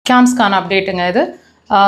கேம்ப்ஸ்க்கான அப்டேட்டுங்க இது.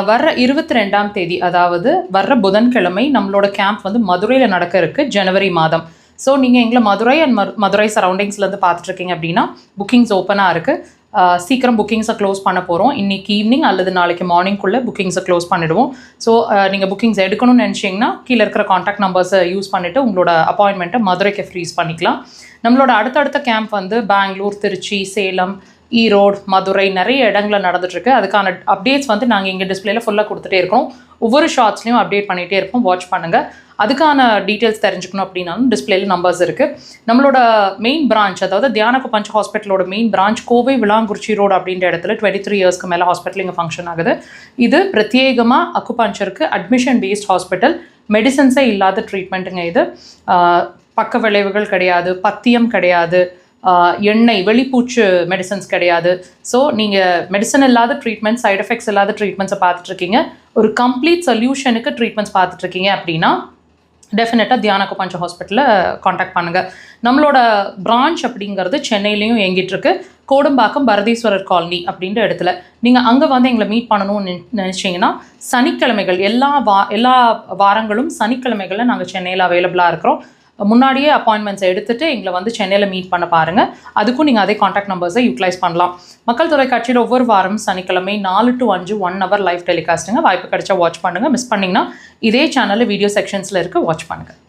வர்ற 22ஆம் தேதி, அதாவது வர்ற புதன்கிழமை நம்மளோட கேம்ப் வந்து மதுரையில் நடக்க இருக்குது, ஜனவரி மாதம். ஸோ நீங்கள் எங்களை மதுரை அண்ட் மதுரை சரௌண்டிங்ஸ்லேருந்து பார்த்துட்ருக்கீங்க அப்படின்னா புக்கிங்ஸ் ஓப்பனாக இருக்குது. சீக்கிரம் புக்கிங்ஸை க்ளோஸ் பண்ண போகிறோம். இன்றைக்கி ஈவினிங் அல்லது நாளைக்கு மார்னிங்குள்ளே புக்கிங்ஸை க்ளோஸ் பண்ணிவிடுவோம். ஸோ நீங்கள் புக்கிங்ஸ் எடுக்கணும்னு நினச்சிங்கன்னா கீழே இருக்கிற காண்டாக்ட் நம்பர்ஸை யூஸ் பண்ணிவிட்டு உங்களோட அப்பாயின்மெண்ட்டை மதுரைக்கு ஃப்ரீஸ் பண்ணிக்கலாம். நம்மளோட அடுத்தடுத்த கேம்ப் வந்து பெங்களூர், திருச்சி, சேலம், ஈரோடு, மதுரை நிறைய இடங்களில் நடந்துட்டுருக்கு. அதுக்கான அப்டேட்ஸ் வந்து நாங்கள் இங்கே டிஸ்பிளேல ஃபுல்லாக கொடுத்துட்டே இருக்கோம். ஒவ்வொரு ஷார்ட்ஸ்லையும் அப்டேட் பண்ணிகிட்டே இருப்போம். வாட்ச் பண்ணுங்கள். அதுக்கான டீட்டெயில்ஸ் தெரிஞ்சுக்கணும் அப்படின்னாலும் டிஸ்பிளேல நம்பர்ஸ் இருக்குது. நம்மளோட மெயின் பிரான்ச், அதாவது தியானகுபஞ்ச் ஹாஸ்பிட்டலோட main branch Kovai Vilankurichi road அப்படின்ற இடத்துல 23 இயர்ஸ்க்கு மேலே ஹாஸ்பிட்டல் இங்கே ஃபங்க்ஷன் ஆகுது. இது பிரத்யேகமாக அக்குபஞ்சருக்கு அட்மிஷன் பேஸ்ட் ஹாஸ்பிட்டல். மெடிசன்ஸே இல்லாத ட்ரீட்மெண்ட்டுங்க இது. பக்க விளைவுகள் கிடையாது, பத்தியம் கிடையாது, எண்ணெய் வெளிப்பூச்சு மெடிசன்ஸ் கிடையாது. ஸோ நீங்கள் மெடிசன் இல்லாத ட்ரீட்மெண்ட், சைட் எஃபெக்ட்ஸ் இல்லாத ட்ரீட்மெண்ட்ஸை பார்த்துட்ருக்கீங்க, ஒரு கம்ப்ளீட் சொல்யூஷனுக்கு ட்ரீட்மெண்ட்ஸ் பார்த்துட்ருக்கீங்க அப்படின்னா டெஃபினட்டாக தியானகுபஞ்ச் ஹாஸ்பிட்டலில் காண்டாக்ட் பண்ணுங்கள். நம்மளோட பிரான்ச் அப்படிங்கிறது சென்னையிலையும் இயங்கிட்டுருக்கு. கோடம்பாக்கம் பரதீஸ்வரர் காலனி அப்படின்ற இடத்துல. நீங்கள் அங்கே வந்து எங்களை மீட் பண்ணணும்னு நினச்சிங்கன்னா சனிக்கிழமைகள், எல்லா வாரங்களும் சனிக்கிழமைகளில் நாங்கள் சென்னையில் அவைலபிளாக இருக்கிறோம். முன்னாடியே அப்பாயின்மெண்ட்ஸ் எடுத்துகிட்டு எங்களை வந்து சென்னையில் மீட் பண்ண பாருங்கள். அதுக்கும் நீங்கள் அதே காண்டாக்ட் நம்பர்ஸை யூட்டிலைஸ் பண்ணலாம். மக்கள் தொலைக்காட்சியில் ஒவ்வொரு வாரம் சனிக்கிழமை 4 to 5 1 hour லைவ் டெலிகாஸ்ட்டுங்க. வாய்ப்பு கிடைச்சா வாட்ச் பண்ணுங்கள். மிஸ் பண்ணிங்கன்னா இதே சேனலில் வீடியோ செக்ஷன்ஸில் இருக்குது, வாட்ச் பண்ணுங்கள்.